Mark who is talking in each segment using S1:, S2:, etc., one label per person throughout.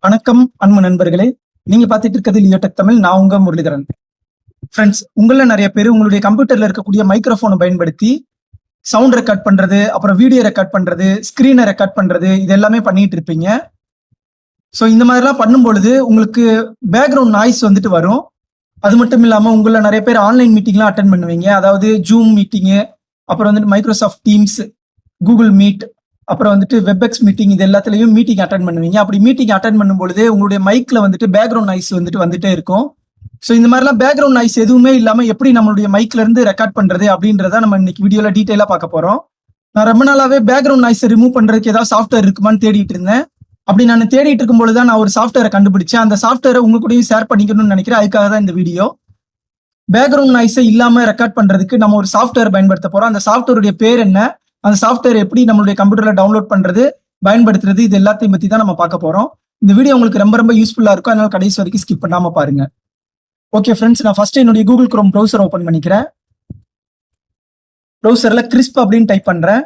S1: வணக்கம் அன்பு நண்பர்களே, நீங்க பார்த்துட்டு இருக்கிறது லியோடெக் தமிழ். நான் உங்க முரளிதரன். ஃப்ரெண்ட்ஸ், உங்கள நிறைய பேர் உங்களுடைய கம்ப்யூட்டர்ல இருக்கக்கூடிய மைக்ரோஃபோனை பயன்படுத்தி சவுண்ட் ரெக்கார்ட் பண்றது, அப்புறம் வீடியோ ரெக்கார்ட் பண்றது, ஸ்கிரீனை ரெக்கார்ட் பண்றது, இது எல்லாமே பண்ணிட்டு இருப்பீங்க. ஸோ இந்த மாதிரிலாம் பண்ணும்பொழுது உங்களுக்கு பேக்ரவுண்ட் நாய்ஸ் வந்துட்டு வரும். அது மட்டும் இல்லாம உங்கள நிறைய பேர் ஆன்லைன் மீட்டிங்லாம் அட்டன் பண்ணுவீங்க. அதாவது ஜூம் மீட்டிங்கு, அப்புறம் வந்துட்டு மைக்ரோசாஃப்ட் டீம்ஸ், கூகுள் மீட், அப்புறம் வந்துட்டு வெப்எக்ஸ் மீட்டிங், இது எல்லாத்துலயும் மீட்டிங் அட்டன் பண்ணுவீங்க. அப்படி மீட்டிங் அட்டன் பண்ணும்பொழுது உங்களுடைய மைக்ல வந்துட்டு பேக்ரவுண்ட் நாய்ஸ் வந்துட்டே இருக்கும். ஸோ இந்த மாதிரிலாம் பேக்ரவுண்ட் நாய்ஸ் எதுவுமே இல்லாம எப்படி நம்மளுடைய மைக்ல இருந்து ரெக்கார்ட் பண்றது அப்படின்றத நம்ம இன்னைக்கு வீடியோல டீடைலா பார்க்க போறோம். நான் ரொம்ப நாளாவே பேக்ரவுண்ட் நாய்ஸ் ரிமூவ் பண்றதுக்கு ஏதாவது சாஃப்ட்வேர் இருக்குமான்னு தேடிட்டு இருந்தேன். அப்படி நான் தேடிட்டு இருக்கும்போது தான் நான் ஒரு சாஃப்ட்வேரை கண்டுபிடிச்சேன். அந்த சாஃப்ட்வேரை உங்க கூடயும் ஷேர் பண்ணிக்கணும்னு நினைக்கிறேன். அதுக்காக தான் இந்த வீடியோ. பேக்ரவுண்ட் நாய்ஸை இல்லாம ரெக்கார்ட் பண்றதுக்கு நம்ம ஒரு சாஃப்ட்வேர் பயன்படுத்த போறோம். அந்த சாஃப்ட்வேருடைய பேர் என்ன, அந்த சாஃப்ட்வேர் எப்படி நம்மளுடைய கம்ப்யூட்டர்ல டவுன்லோட் பண்றது, பயன்படுத்துறது, இது எல்லாத்தையும் பத்தி தான் நம்ம பார்க்க போறோம். இந்த வீடியோ உங்களுக்கு ரொம்ப ரொம்ப யூஸ்ஃபுல்லா இருக்கும். அதனால கடைசி வரைக்கும் ஸ்கிப் பண்ணாம பாருங்க. ஓகே ஃப்ரெண்ட்ஸ், நான் ஃபர்ஸ்ட் என்னுடைய கூகுள் குரோம் ப்ரௌசர் ஓபன் பண்ணிக்கிறேன். ப்ரௌசர்ல கிரிஸ்ப் அப்படின்னு டைப் பண்றேன்.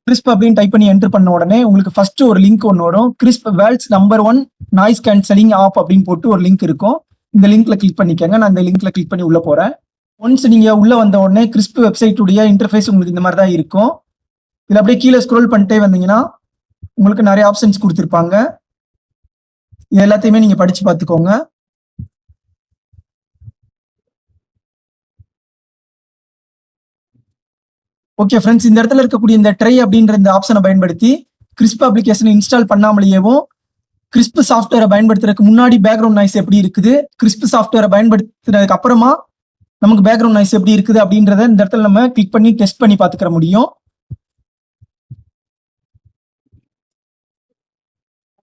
S1: கிரிஸ்ப் அப்படின்னு டைப் பண்ணி என்டர் பண்ண உடனே உங்களுக்கு ஃபர்ஸ்ட் ஒரு லிங்க் ஒன்று வரும். Krisp world's number 1 noise cancelling app அப்படின்னு போட்டு ஒரு லிங்க் இருக்கும். இந்த லிங்க்ல கிளிக் பண்ணிக்கங்க. நான் இந்த லிங்க்ல கிளிக் பண்ணி உள்ள போறேன். ஒன்ஸ் நீங்க உள்ள வந்த உடனே கிரிஸ்ப் வெப்சைட் உடைய இன்டர்ஃபேஸ் உங்களுக்கு இந்த மாதிரி தான் இருக்கும். இதுல அப்படியே கீழே ஸ்க்ரோல் பண்ணிட்டே வந்தீங்கன்னா உங்களுக்கு நிறைய ஆப்ஷன்ஸ் கொடுத்துருப்பாங்க. இது எல்லாத்தையுமே நீங்க படிச்சு பார்த்துக்கோங்க. ஓகே ஃப்ரெண்ட்ஸ், இந்த இடத்துல இருக்கக்கூடிய இந்த ட்ரை அப்படின்ற இந்த ஆப்ஷனை பயன்படுத்தி கிரிஸ்ப் அப்ளிகேஷனை இன்ஸ்டால் பண்ணாமலேயேவும் கிரிஸ்ப் சாஃப்ட்வேரை பயன்படுத்துறதுக்கு முன்னாடி பேக்ரவுண்ட் நாய்ஸ் எப்படி இருக்குது, கிரிஸ்ப் சாஃப்ட்வேரை பயன்படுத்துறதுக்கு அப்புறமா நமக்கு பேக்ரவுண்ட் நாய்ஸ் எப்படி இருக்குது அப்படின்றத இந்த இடத்துல நம்ம கிளிக் பண்ணி டெஸ்ட் பண்ணி பார்த்துக்கிற முடியும்.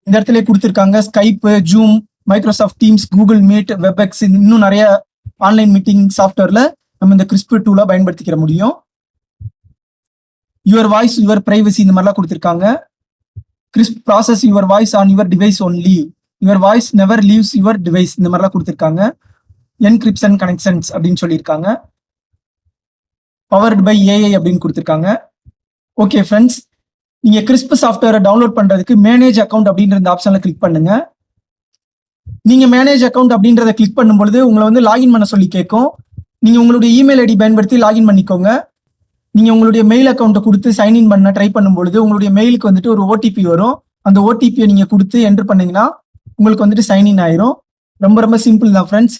S1: இந்த இடத்துல கொடுத்துருக்காங்க Skype, zoom, Microsoft teams, Google meet, Webex, இன்னும் நிறைய ஆன்லைன் மீட்டிங் சாஃப்ட்வேர்ல நம்ம இந்த கிரிஸ்ப் டூலை பயன்படுத்திக்கிற முடியும். யுவர் வாய்ஸ் யுவர் பிரைவசி இந்த மாதிரிலாம் கொடுத்துருக்காங்க. Crisp process your voice on your device only, your voice never leaves your device, இந்த மாதிரிலாம் கொடுத்துருக்காங்க. என்கிரிப்ஷன் கனெக்ஷன்ஸ் அப்படின்னு சொல்லியிருக்காங்க. பவர்டு பை ஏஐ அப்படின்னு கொடுத்துருக்காங்க. ஓகே ஃப்ரெண்ட்ஸ், நீங்க கிரிஸ்ப் சாஃப்ட்வேரை டவுன்லோட் பண்றதுக்கு மேனேஜ் அக்கௌண்ட் அப்படின்ற இந்த ஆப்ஷன்ல கிளிக் பண்ணுங்க. நீங்க மேனேஜ் அக்கௌண்ட் அப்படின்றத கிளிக் பண்ணும்பொழுது உங்களை லாகின் பண்ண சொல்லி கேட்கும். நீங்க உங்களுடைய இமெயில் ஐடி பயன்படுத்தி லாகின் பண்ணிக்கோங்க. நீங்க உங்களுடைய மெயில் அக்கௌண்ட்டை கொடுத்து சைன்இன் பண்ண ட்ரை பண்ணும்பொழுது உங்களுடைய மெயிலுக்கு ஒரு ஓடிபி வரும். அந்த ஓடிபியை நீங்க கொடுத்து என்டர் பண்ணீங்கன்னா உங்களுக்கு சைன்இன் ஆயிரும். ரொம்ப ரொம்ப சிம்பிள் தான் ஃப்ரெண்ட்ஸ்.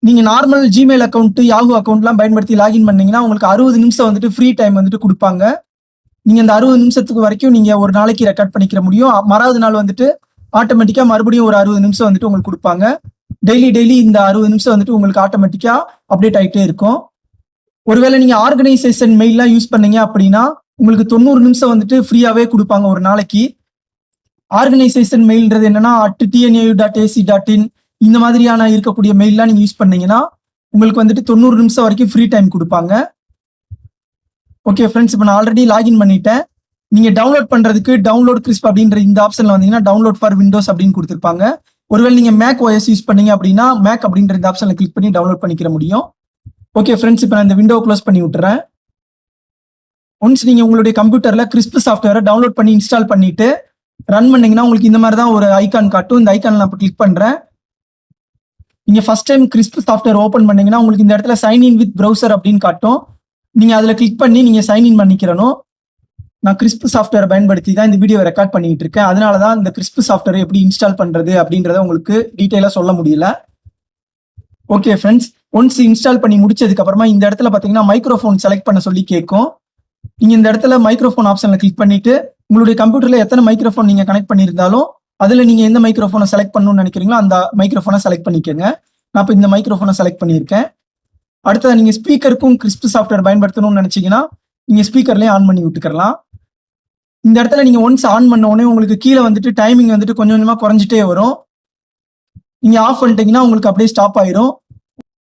S1: நீங்க நார்மல் ஜிமெயில் அக்கௌண்ட், யாஹூ அக்கௌண்ட்லாம் பயன்படுத்தி லாகின் பண்ணீங்கன்னா உங்களுக்கு 60 நிமிஷம் ஃப்ரீ டைம் கொடுப்பாங்க. நீங்க இந்த 60 நிமிஷத்துக்கு வரைக்கும் நீங்க ஒரு நாளைக்கு ரெக்கார்ட் பண்ணிக்கிற முடியும். மறாவது நாள் ஆட்டோமேட்டிக்கா மறுபடியும் ஒரு 60 நிமிஷம் உங்களுக்கு கொடுப்பாங்க. டெய்லி இந்த 60 நிமிஷம் உங்களுக்கு ஆட்டோமேட்டிக்கா அப்டேட் ஆகிட்டே இருக்கும். ஒருவேளை நீங்க ஆர்கனைசேஷன் மெயிலாம் யூஸ் பண்ணீங்க அப்படின்னா உங்களுக்கு 90 நிமிஷம் ஃப்ரீயாவே கொடுப்பாங்க ஒரு நாளைக்கு. ஆர்கனைசேஷன் மெயில்ன்றது என்னன்னா @tnu.ac.in இந்த மாதிரியான இருக்கக்கூடிய மெயில்லாம் நீங்க யூஸ் பண்ணீங்கன்னா உங்களுக்கு 90 நிமிஷம் வரைக்கும் ஃப்ரீ டைம் கொடுப்பாங்க. ஓகே ஃப்ரெண்ட்ஸ், இப்போ நான் ஆல்ரெடி லாகின் பண்ணிட்டேன். நீங்க டவுன்லோட் பண்றதுக்கு டவுன்லோட் கிரிஸ்ப் அப்படின்ற இந்த ஆப்ஷன்ல வந்தீங்கன்னா டவுன்லோட் ஃபார் விண்டோஸ் அப்படின்னு கொடுத்துருப்பாங்க. ஒருவேளை நீங்க மேக் OS யூஸ் பண்ணீங்க அப்படின்னா மேக் அப்படின்ற இந்த ஆப்ஷன்ல கிளிக் பண்ணி டவுன்லோட் பண்ணிக்கிற முடியும். ஓகே ஃப்ரெண்ட்ஸ், இப்போ நான் இந்த விண்டோ க்ளோஸ் பண்ணி விட்டுறேன். ஒன்ஸ் நீங்க உங்களுடைய கம்ப்யூட்டர்ல கிரிஸ்ப் சாஃப்ட்வேரை டவுன்லோட் பண்ணி இன்ஸ்டால் பண்ணிட்டு ரன் பண்ணீங்கன்னா உங்களுக்கு இந்த மாதிரி தான் ஒரு ஐகான் காட்டும். இந்த ஐகான் நான் இப்போ கிளிக் பண்றேன். நீங்க first time crisp software open பண்ணீங்கன்னா உங்களுக்கு இந்த இடத்துல சைன் இன் வித் ப்ரௌசர் அப்படின்னு காட்டும். நீங்க அதுல கிளிக் பண்ணி நீங்க சைன் இன் பண்ணிக்கிறணும். நான் கிரிஸ்ப் சாஃப்ட்வேர் பயன்படுத்தி தான் இந்த வீடியோ ரெக்கார்ட் பண்ணிட்டு இருக்கேன். அதனால தான் இந்த கிரிஸ்ப் சாஃப்ட்வேர் எப்படி இன்ஸ்டால் பண்றது அப்படின்றத உங்களுக்கு டீட்டெயிலா சொல்ல முடியல. ஓகே ஃப்ரெண்ட்ஸ், ஒன்ஸ் இன்ஸ்டால் பண்ணி முடிச்சதுக்கு அப்புறமா இந்த இடத்துல பாத்தீங்கன்னா மைக்ரோஃபோன் செலக்ட் பண்ண சொல்லி கேட்கும். நீங்க இந்த இடத்துல மைக்ரோஃபோன் ஆப்ஷன்ல கிளிக் பண்ணிட்டு உங்களுடைய கம்ப்யூட்டர்ல எத்தனை மைக்ரோஃபோன் நீங்க கனெக்ட் பண்ணியிருந்தாலும் அதுல நீங்க எந்த மைக்ரோஃபோனை செலக்ட் பண்ணணும்னு நினைக்கிறீங்களோ அந்த மைக்ரோஃபோனை செலக்ட் பண்ணிக்கோங்க. நான் இப்போ இந்த மைக்ரோஃபோனை செலக்ட் பண்ணியிருக்கேன். அடுத்தது நீங்க ஸ்பீக்கருக்கும் கிரிஸ்ப் சாஃப்ட்வேர் பயன்படுத்தணும்னு நினைச்சீங்கன்னா நீங்க ஸ்பீக்கர்லயே ஆன் பண்ணி விட்டுக்கலாம். இந்த இடத்துல நீங்க ஒன்ஸ் ஆன் பண்ண உடனே உங்களுக்கு கீழே டைமிங் கொஞ்சம் கொஞ்சமா குறைஞ்சிட்டே வரும். நீங்க ஆஃப் பண்ணிட்டீங்கன்னா உங்களுக்கு அப்படியே ஸ்டாப் ஆயிரும்.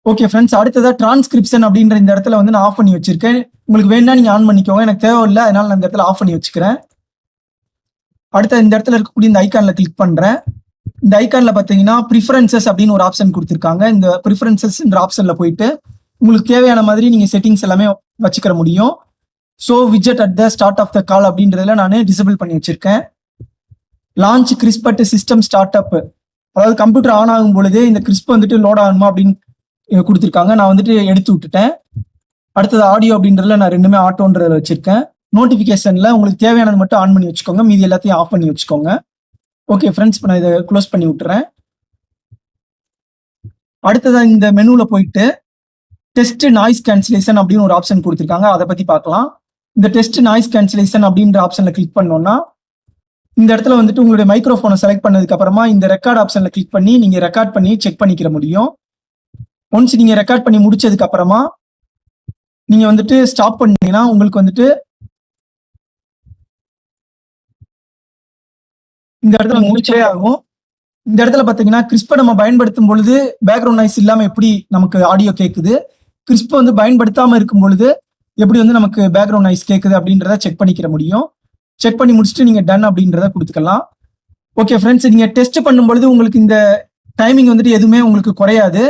S1: ஓகே ஃப்ரெண்ட்ஸ், அடுத்ததா டிரான்ஸ்கிரிப்ஷன் அப்படின்ற இந்த இடத்துல நான் ஆஃப் பண்ணி வச்சிருக்கேன். உங்களுக்கு வேணா நீங்க ஆன் பண்ணிக்கோங்க, எனக்கு தேவையில்லை, அதனால நான் இந்த இடத்துல ஆஃப் பண்ணி வச்சுக்கிறேன். அடுத்த இந்த இடத்துல இருக்கக்கூடிய இந்த ஐக்கான்ல கிளிக் பண்றேன். இந்த ஐக்கான்ல பாத்தீங்கன்னா ப்ரிஃபரன்சஸ் அப்படின்னு ஒரு ஆப்ஷன் கொடுத்துருக்காங்க. இந்த ப்ரிஃபரன்சஸ்ன்ற ஆப்ஷன்ல போயிட்டு உங்களுக்கு தேவையான மாதிரி நீங்க செட்டிங்ஸ் எல்லாமே வச்சுக்கிற முடியும். ஸோ விஜெட் at the start of the call அப்படின்றதுல நான் டிசபிள் பண்ணி வச்சிருக்கேன். Launch Krisp at system start up, அதாவது கம்ப்யூட்டர் ஆன் ஆகும் பொழுதே இந்த கிறிஸ்ப் வந்துட்டு லோட் ஆகணுமா அப்படின்னு கொடுத்துருக்காங்க. நான் வந்துட்டு எடுத்து விட்டுட்டேன். அடுத்தது ஆடியோ அப்படின்றதுல நான் ரெண்டுமே ஆட்டோன்றதுல வச்சிருக்கேன். நோட்டிபிகேஷன்ல உங்களுக்கு தேவையானது மட்டும் ஆன் பண்ணி வச்சுக்கோங்க, மீதி எல்லாத்தையும் ஆஃப் பண்ணி வச்சுக்கோங்க. ஓகே ஃப்ரெண்ட்ஸ், இப்போ நான் இதை க்ளோஸ் பண்ணி விட்டுறேன். அடுத்ததான் இந்த மெனுவில் போயிட்டு டெஸ்ட் நாய்ஸ் கேன்சலேஷன் அப்படின்னு ஒரு ஆப்ஷன் கொடுத்துருக்காங்க, அதை பற்றி பார்க்கலாம். இந்த டெஸ்ட் நாய்ஸ் கேன்சலேஷன் அப்படின்ற ஆப்ஷனில் கிளிக் பண்ணோம்னா இந்த இடத்துல வந்துட்டு உங்களுடைய மைக்ரோஃபோனை செலக்ட் பண்ணதுக்கு அப்புறமா இந்த ரெக்கார்ட் ஆப்ஷன்ல கிளிக் பண்ணி நீங்க ரெக்கார்ட் பண்ணி செக் பண்ணிக்கிற முடியும். ஒன்ஸ் நீங்க ரெக்கார்ட் பண்ணி முடிச்சதுக்கு அப்புறமா நீங்க வந்துட்டு ஸ்டாப் பண்ணீங்கன்னா உங்களுக்கு வந்துட்டு இந்த இடத்துல முடிச்சே ஆகும். இந்த இடத்துல பாத்தீங்கன்னா கிறிஸ்பை நம்ம பயன்படுத்தும் பொழுது பேக்ரவுண்ட் நாய்ஸ் இல்லாம எப்படி நமக்கு ஆடியோ கேட்குது, கிறிஸ்பை வந்து பயன்படுத்தாம இருக்கும் பொழுது எப்படி வந்து நமக்கு பேக்ரவுண்ட் நாய்ஸ் கேட்குது அப்படின்றத செக் பண்ணிக்கிற முடியும். செக் பண்ணி முடிச்சுட்டு நீங்க டன் அப்படின்றத கொடுத்துக்கலாம். ஓகே ஃப்ரெண்ட்ஸ், நீங்க டெஸ்ட் பண்ணும்பொழுது உங்களுக்கு இந்த டைமிங் வந்துட்டு எதுவுமே உங்களுக்கு குறையாது.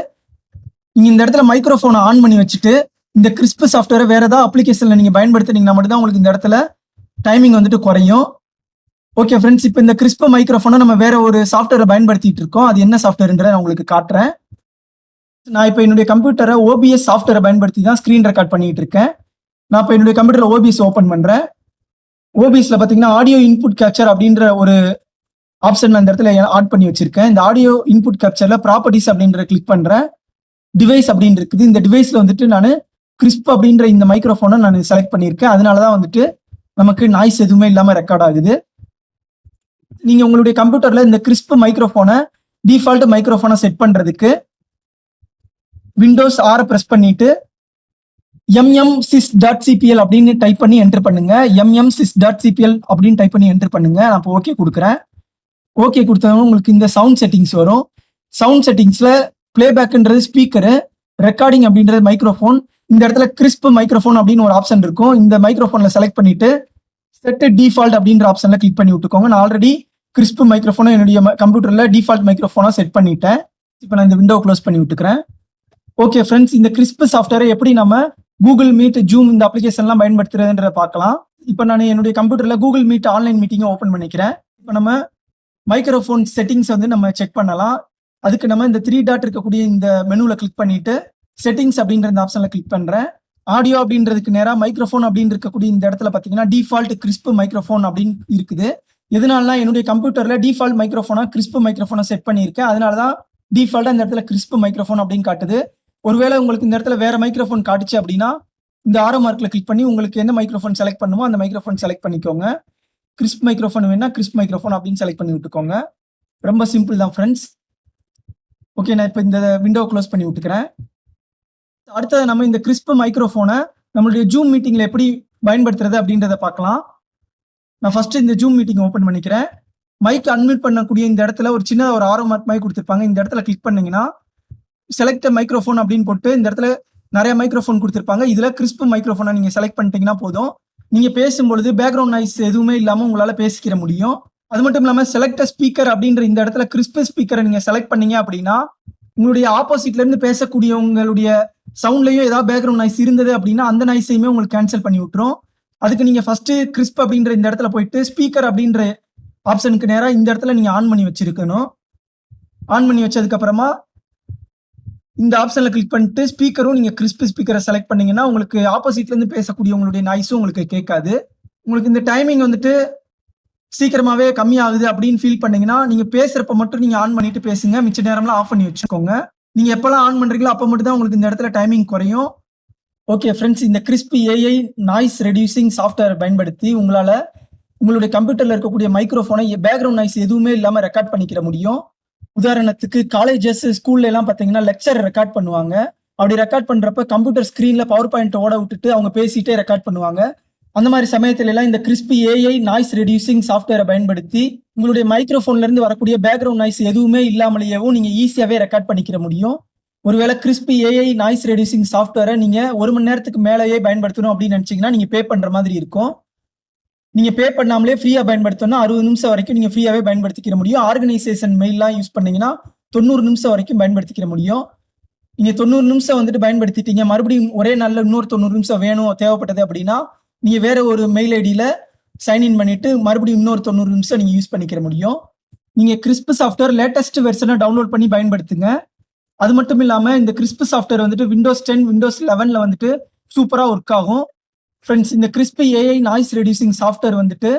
S1: நீங்க இந்த இடத்துல மைக்ரோஃபோனை ஆன் பண்ணி வச்சுட்டு இந்த கிறிஸ்ப் சாஃப்ட்வேரை வேற ஏதாவது அப்ளிகேஷன்ல நீங்க பயன்படுத்தினீங்கன்னா மட்டும் தான் உங்களுக்கு இந்த இடத்துல டைமிங் வந்துட்டு குறையும். ஓகே ஃப்ரெண்ட்ஸ், இப்போ இந்த கிறிஸ்ப் மைக்ரோஃபோனை நம்ம வேற ஒரு சாஃப்ட்வேரை பயன்படுத்திட்டு இருக்கோம். அது என்ன சாஃப்ட்வேர்ன்றதை நான் உங்களுக்கு காட்டுறேன். நான் இப்போ என்னுடைய கம்ப்யூட்டரை ஓபிஎஸ் சாஃப்ட்வேரை பயன்படுத்தி தான் ஸ்க்ரீன் ரெக்கார்ட் பண்ணிட்டு இருக்கேன். நான் இப்போ என்னுடைய கம்ப்யூட்டர் ஓபிஎஸ் ஓப்பன் பண்றேன். ஓபிஎஸ்ல பாத்தீங்கன்னா ஆடியோ இன்புட் கேப்சர் அப்படின்ற ஒரு ஆப்ஷன் அந்த இடத்துல ஆட் பண்ணி வச்சிருக்கேன். இந்த ஆடியோ இன்புட் கேப்சர்ல ப்ராப்பர்ட்டிஸ் அப்படின்ற கிளிக் பண்றேன். டிவைஸ் அப்படின்னு இருக்குது. இந்த டிவைஸ்ல வந்துட்டு நான் கிறிஸ்ப் அப்படின்ற இந்த மைக்ரோஃபோனை நான் செலக்ட் பண்ணியிருக்கேன். அதனாலதான் வந்துட்டு நமக்கு நாய்ஸ் எதுவுமே இல்லாம ரெக்கார்ட் ஆகுது. நீங்க உங்களுடைய கம்ப்யூட்டர்ல இந்த கிறிஸ்ப் மைக்ரோஃபோனை டிஃபால்ட் மைக்ரோஃபோனை செட் பண்றதுக்கு விண்டோஸ் ஆரை பிரஸ் பண்ணிட்டு mmsys.cpl அப்படின்னு டைப் பண்ணி என்டர் பண்ணுங்க. mmsys.cpl அப்படின்னு டைப் பண்ணி என்டர் பண்ணுங்க. நான் இப்போ ஓகே கொடுக்குறேன். ஓகே கொடுத்தவங்க உங்களுக்கு இந்த சவுண்ட் செட்டிங்ஸ் வரும். சவுண்ட் செட்டிங்ஸ்ல பிளேபேக்ன்றது ஸ்பீக்கரு, ரெக்கார்டிங் அப்படின்றது மைக்ரோஃபோன். இந்த இடத்துல கிறிஸ்ப் மைக்ரோஃபோன் அப்படின்னு ஒரு ஆப்ஷன் இருக்கும். இந்த மைக்ரோஃபோன்ல செலக்ட் பண்ணிட்டு செட் டிஃபால்ட் அப்படின்ற ஆப்ஷன்ல கிளிக் பண்ணி விட்டுக்கோங்க. நான் ஆல்ரெடி கிறிஸ்ப் மைக்ரோஃபோனை என்னுடைய கம்ப்யூட்டர்ல டிஃபால்ட் மைக்ரோஃபோனா செட் பண்ணிட்டேன். இப்போ நான் இந்த விண்டோ க்ளோஸ் பண்ணி விட்டுக்கிறேன். ஓகே ஃப்ரெண்ட்ஸ், இந்த கிறிஸ்ப் சாஃப்ட்வேரை எப்படி நம்ம கூகுள் மீட், ஜூம் இந்த அப்ளிகேஷன்லாம் பயன்படுத்துறதுன்றத பார்க்கலாம். இப்போ நான் என்னுடைய கம்ப்யூட்டர்ல கூகுள் மீட் ஆன்லைன் மீட்டிங்கை ஓப்பன் பண்ணிக்கிறேன். இப்போ நம்ம மைக்ரோஃபோன் செட்டிங்ஸ் வந்து நம்ம செக் பண்ணலாம். அதுக்கு நம்ம இந்த 3 டாட் இருக்கக்கூடிய இந்த மெனுவில் கிளிக் பண்ணிட்டு செட்டிங்ஸ் அப்படின்ற இந்த ஆப்ஷன்ல கிளிக் பண்றேன். ஆடியோ அப்படின்றதுக்கு நேராக மைக்ரோஃபோன் அப்படின்னு இருக்கக்கூடிய இந்த இடத்துல பார்த்தீங்கன்னா டிஃபால்ட் கிறிஸ்ப் மைக்ரோஃபோன் அப்படின்னு இருக்குது. எதனாலனா என்னுடைய கம்ப்யூட்டர்ல டிஃபால்ட் மைக்ரோஃபோனா கிறிஸ்ப் மைக்ரோஃபோனை செட் பண்ணியிருக்கேன். அதனால தான் டிஃபால்ட்டா இந்த இடத்துல கிறிஸ்ப் மைக்ரோஃபோன் அப்படின்னு காட்டுது. ஒருவேளை உங்களுக்கு இந்த இடத்துல வேற மைக்ரோஃபோன் காட்டுச்சு அப்படின்னா இந்த ஆரோ மார்க்ல கிளிக் பண்ணி உங்களுக்கு எந்த மைக்ரோஃபோன் செலக்ட் பண்ணுமோ அந்த மைக்ரோஃபோன் செலக்ட் பண்ணிக்கோங்க. கிறிஸ்ப் மைக்ரோஃபோன் வேணா கிறிஸ்ப் மைக்ரோஃபோன் அப்படின்னு செலக்ட் பண்ணி விட்டுக்கோங்க. ரொம்ப சிம்பிள் தான் ஃப்ரெண்ட்ஸ். ஓகே, நான் இப்போ இந்த விண்டோ க்ளோஸ் பண்ணி விட்டுக்கிறேன். அடுத்தது நம்ம இந்த கிறிஸ்ப் மைக்ரோஃபோனை நம்மளுடைய ஜூம் மீட்டிங்ல எப்படி பயன்படுத்துறது அப்படின்றத பார்க்கலாம். நான் ஃபர்ஸ்ட் இந்த ஜூம் மீட்டிங் ஓப்பன் பண்ணிக்கிறேன். மைக் அன்மியூட் பண்ணக்கூடிய இந்த இடத்துல ஒரு சின்ன ஒரு ஆரோ மார்க் மைக் கொடுத்துருப்பாங்க. இந்த இடத்துல கிளிக் பண்ணீங்கன்னா செலக்ட் மைக்ரோஃபோன் அப்படின்னு போட்டு இந்த இடத்துல நிறைய மைக்ரோஃபோன் கொடுத்துருப்பாங்க. இதுல கிறிஸ்ப் மைக்ரோஃபோனை நீங்க செலக்ட் பண்ணிட்டீங்கன்னா போதும். நீங்க பேசும்பொழுது பேக்ரவுண்ட் நாய்ஸ் எதுவுமே இல்லாம உங்களால பேசிக்கிற முடியும். அது மட்டும் இல்லாம செலக்ட் ஸ்பீக்கர் அப்படின்ற இந்த இடத்துல கிறிஸ்ப் ஸ்பீக்கரை நீங்க செலக்ட் பண்ணீங்க அப்படின்னா உங்களுடைய ஆப்போசிட்ல இருந்து பேசக்கூடிய உங்களுடைய சவுண்ட்லயும் ஏதாவது பேக்ரவுண்ட் நாய்ஸ் இருந்தது அப்படின்னா அந்த நாய்ஸையுமே உங்களுக்கு கேன்சல் பண்ணி விட்டுரும். அதுக்கு நீங்க ஃபர்ஸ்ட் கிறிஸ்ப் அப்படின்ற இந்த இடத்துல போயிட்டு ஸ்பீக்கர் அப்படின்ற ஆப்ஷனுக்கு நேராக இந்த இடத்துல நீங்க ஆன் பண்ணி வச்சிருக்கணும். ஆன் பண்ணி வச்சதுக்கு அப்புறமா இந்த ஆப்ஷன்ல கிளிக் பண்ணிட்டு ஸ்பீக்கரும் நீங்க கிறிஸ்ப் ஸ்பீக்கரை செலக்ட் பண்ணீங்கன்னா உங்களுக்கு ஆப்போசிட்ல இருந்து பேசக்கூடிய உங்களுடைய நாய்ஸும் உங்களுக்கு கேட்காது. உங்களுக்கு இந்த டைமிங் வந்துட்டு சீக்கிரமாவே கம்மியாகுது அப்படின்னு ஃபீல் பண்ணீங்கன்னா நீங்க பேசுறப்ப மட்டும் நீங்க ஆன் பண்ணிட்டு பேசுங்க, மிச்ச நேரம்லாம் ஆஃப் பண்ணி வச்சுக்கோங்க. நீங்க எப்பெல்லாம் ஆன் பண்றீங்களோ அப்போ மட்டும் தான் உங்களுக்கு இந்த இடத்துல டைமிங் குறையும். ஓகே ஃப்ரெண்ட்ஸ், இந்த crisp AI noise reducing software பயன்படுத்தி உங்களால உங்களுடைய கம்ப்யூட்டர்ல இருக்கக்கூடிய மைக்ரோஃபோனை பேக்ரவுண்ட் நாய்ஸ் எதுவுமே இல்லாம ரெக்கார்ட் பண்ணிக்கிற முடியும். உதாரணத்துக்கு காலேஜஸ், ஸ்கூல்ல எல்லாம் பாத்தீங்கன்னா லெக்சர் ரெக்கார்ட் பண்ணுவாங்க. அப்படி ரெக்கார்ட் பண்றப்ப கம்ப்யூட்டர் ஸ்கிரீன்ல பவர் பாயிண்ட் ஓட விட்டுட்டு அவங்க பேசிட்டே ரெக்கார்ட் பண்ணுவாங்க. அந்த மாதிரி சமயத்துல எல்லாம் இந்த கிறிஸ்ப் ஏஐ நாய்ஸ் ரெடியூசிங் சாஃப்ட்வேரை பயன்படுத்தி உங்களுடைய மைக்ரோஃபோன்ல இருந்து வரக்கூடிய பேக்ரவுண்ட் நாய்ஸ் எதுவுமே இல்லாமலேயேவும் நீங்க ஈஸியாவே ரெக்கார்ட் பண்ணிக்கிற முடியும். ஒருவேளை கிறிஸ்ப் ஏஐ நாய்ஸ் ரெடியூசிங் சாஃப்ட்வேரை நீங்க 1 மணி நேரத்துக்கு மேலேயே பயன்படுத்தணும் அப்படின்னு நினைச்சீங்கன்னா நீங்க பே பண்ற மாதிரி இருக்கும். நீங்க பே பண்ணாமலே ஃப்ரீயா பயன்படுத்தணும் 60 நிமிஷம் வரைக்கும் நீங்க ஃப்ரீயாவே பயன்படுத்திக்கிற முடியும். ஆர்கனைசேஷன் மெயிலாம் யூஸ் பண்ணீங்கன்னா 90 நிமிஷம் வரைக்கும் பயன்படுத்திக்கிற முடியும். நீங்க 90 நிமிஷம் வந்துட்டு பயன்படுத்திட்டீங்க, மறுபடியும் ஒரே நாள்ல இன்னொரு 90 நிமிஷம் வேணும் தேவைப்பட்டது அப்படின்னா நீங்க வேற ஒரு மெயில் ஐடியில சைன்இன் பண்ணிட்டு மறுபடியும் இன்னொரு 90 நிமிஷம் நீங்க யூஸ் பண்ணிக்கிற முடியும். நீங்க கிறிஸ்ப் சாஃப்ட்வேர் லேட்டஸ்ட் வெர்ஷனை டவுன்லோட் பண்ணி பயன்படுத்துங்க. அது மட்டும் இல்லாம இந்த கிறிஸ்ப் சாஃப்ட்வேர் வந்துட்டு விண்டோஸ் 10 விண்டோஸ் 11ல வந்துட்டு சூப்பரா ஒர்க் ஆகும். ஃப்ரெண்ட்ஸ், இந்த crisp AI noise reducing software வந்துட்டு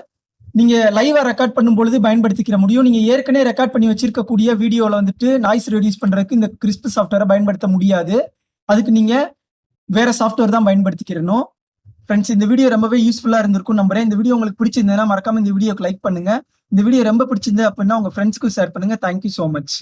S1: நீங்க லைவா ரெக்கார்ட் பண்ணும்பொழுது பயன்படுத்திக்கிற முடியும். நீங்க ஏற்கனவே ரெக்கார்ட் பண்ணி வச்சிருக்கக்கூடிய வீடியோல வந்துட்டு நாய்ஸ் ரெடியூஸ் பண்றதுக்கு இந்த கிறிஸ்ப் சாஃப்ட்வேரை பயன்படுத்த முடியாது. அதுக்கு நீங்க வேற சாஃப்ட்வேர் தான் பயன்படுத்திக்கிறணும். ஃப்ரெண்ட்ஸ், இந்த வீடியோ ரொம்பவே யூஸ்ஃபுல்லா இருந்திருக்கும் நம்புறேன். இந்த வீடியோ உங்களுக்கு பிடிச்சிருந்ததுன்னா மறக்காம இந்த வீடியோக்கு லைக் பண்ணுங்க. இந்த வீடியோ ரொம்ப பிடிச்சிருந்தது அப்படின்னா உங்க ஃப்ரெண்ட்ஸ்க்கும் ஷேர் பண்ணுங்க. Thank you so much.